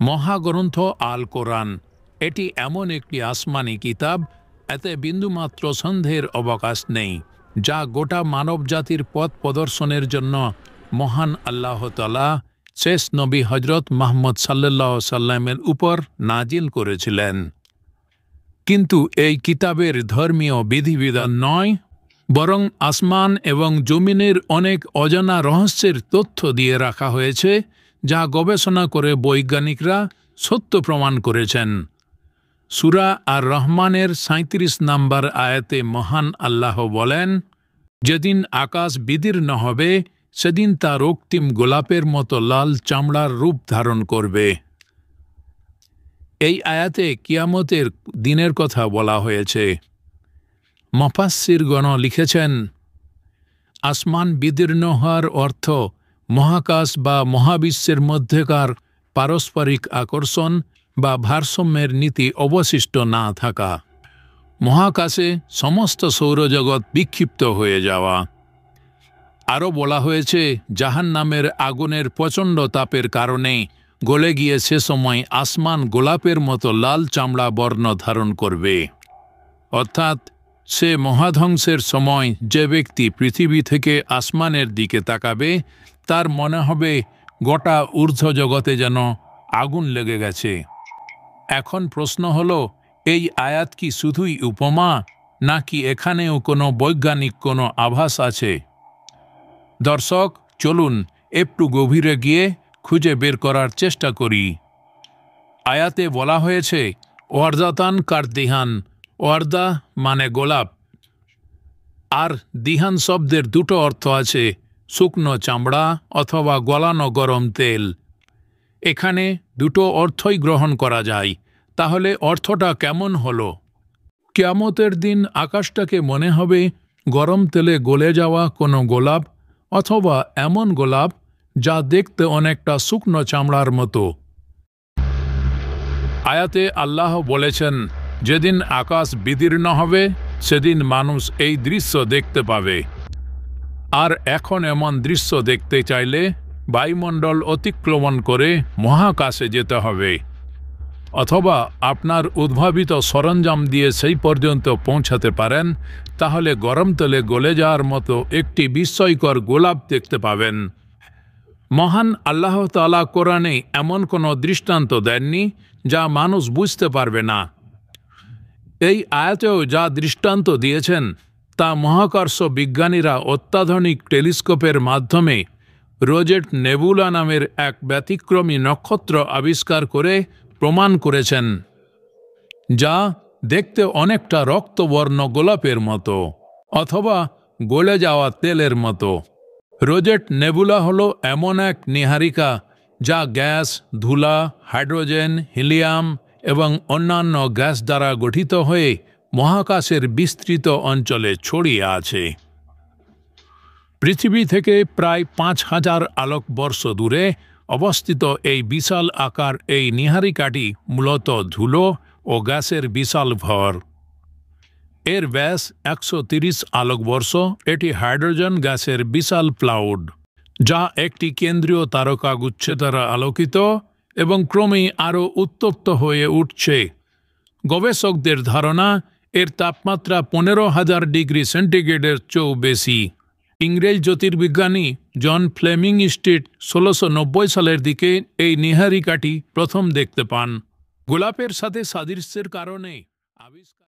মহাগ্রন্থ আল কোরআন এটি এমন একটি আসমানি কিতাব, এতে বিন্দুমাত্র সন্দেহের অবকাশ নেই, যা গোটা মানবজাতির পথ প্রদর্শনের জন্য মহান আল্লাহ তাআলা শেষ নবী হজরত মুহাম্মদ সাল্লাল্লাহু আলাইহি সাল্লামের উপর নাজিল করেছিলেন। কিন্তু এই কিতাবের ধর্মীয় বিধিবিধান নয়, বরং আসমান এবং জমিনের অনেক অজানা রহস্যের তথ্য দিয়ে রাখা হয়েছে, যা গবেষণা করে বৈজ্ঞানিকরা সত্য প্রমাণ করেছেন। সূরা আর রহমানের ৩৭ নম্বর আয়াতে মহান আল্লাহ বলেন, যেদিন আকাশ বিদীর্ণ হবে সেদিন তা রক্তিম গোলাপের মতো লাল চামড়ার রূপ ধারণ করবে। এই আয়াতে কিয়ামতের দিনের কথা বলা হয়েছে। মুফাসসিরগণ লিখেছেন, আসমান বিদীর্ণ হওয়ার অর্থ মহাকাশ বা মহাবিশ্বের মধ্যেকার পারস্পরিক আকর্ষণ বা ভারসাম্যের নীতি অবশিষ্ট না থাকা, মহাকাশে সমস্ত সৌরজগৎ বিক্ষিপ্ত হয়ে যাওয়া। আরও বলা হয়েছে, জাহান্নামের আগুনের প্রচণ্ড তাপের কারণে গলে গিয়ে সে সময় আসমান গোলাপের মতো লাল চামড়া বর্ণ ধারণ করবে। অর্থাৎ সে মহাধ্বংসের সময় যে ব্যক্তি পৃথিবী থেকে আসমানের দিকে তাকাবে, তার মনে হবে গোটা ঊর্ধ্ব জগতে যেন আগুন লেগে গেছে। এখন প্রশ্ন হলো, এই আয়াত কি শুধুই উপমা, নাকি এখানেও কোনো বৈজ্ঞানিক কোনো আভাস আছে? দর্শক, চলুন একটু গভীরে গিয়ে খুঁজে বের করার চেষ্টা করি। আয়াতে বলা হয়েছে, ওয়ারদাতান কার দিহান। ওয়ারদা মানে গোলাপ, আর দিহান শব্দের দুটো অর্থ আছে, শুকনো চামড়া অথবা গলানো গরম তেল। এখানে দুটো অর্থই গ্রহণ করা যায়। তাহলে অর্থটা কেমন হলো? কিয়ামতের দিন আকাশটাকে মনে হবে গরম তেলে গলে যাওয়া কোনো গোলাপ, অথবা এমন গোলাপ যা দেখতে অনেকটা শুকনো চামড়ার মতো। আয়াতে আল্লাহ বলেছেন, যেদিন আকাশ বিদীর্ণ হবে সেদিন মানুষ এই দৃশ্য দেখতে পাবে। আর এখন এমন দৃশ্য দেখতে চাইলে বায়ুমণ্ডল অতিক্রমণ করে মহাকাশে যেতে হবে, অথবা আপনার উদ্ভাবিত সরঞ্জাম দিয়ে সেই পর্যন্ত পৌঁছাতে পারেন। তাহলে গরম তেলে গলে যাওয়ার মতো একটি বিস্ময়কর গোলাপ দেখতে পাবেন। মহান আল্লাহ তাআলা কোরআনে এমন কোনো দৃষ্টান্ত দেননি যা মানুষ বুঝতে পারবে না। এই আয়াতেও যা দৃষ্টান্ত দিয়েছেন তা মহাকর্ষ বিজ্ঞানীরা অত্যাধুনিক টেলিস্কোপের মাধ্যমে রোজেট নেবুলা নামের এক ব্যতিক্রমী নক্ষত্র আবিষ্কার করে প্রমাণ করেছেন, যা দেখতে অনেকটা রক্তবর্ণ গোলাপের মতো অথবা গলে যাওয়া তেলের মতো। রোজেট নেবুলা হলো এমন এক নীহারিকা যা গ্যাস, ধুলা, হাইড্রোজেন, হিলিয়াম এবং অন্যান্য গ্যাস দ্বারা গঠিত হয়ে মহাকাশের বিস্তৃত অঞ্চলে ছড়িয়ে আছে। পৃথিবী থেকে প্রায় ৫,০০০ আলোকবর্ষ দূরে অবস্থিত এই বিশাল আকার এই নীহারিকাটি মূলত ধুলো ও গ্যাসের বিশাল ভর। এর ব্যাস ১৩০ আলোকবর্ষ। এটি হাইড্রোজেন গ্যাসের বিশাল ক্লাউড, যা একটি কেন্দ্রীয় তারকাগুচ্ছ দ্বারা আলোকিত এবং ক্রমেই আরও উত্তপ্ত হয়ে উঠছে। গবেষকদের ধারণা, এর তাপমাত্রা ১৫,০০০ ডিগ্রি সেন্টিগ্রেডের চেয়েও বেশি। ইংরেজ জ্যোতির্বিজ্ঞানী জন ফ্লেমিং স্ট্রিট ১৬৯০ সালের দিকে এই নীহারিকাটি প্রথম দেখতে পান। গোলাপের সাথে সাদৃশ্যের কারণে আবিষ্কার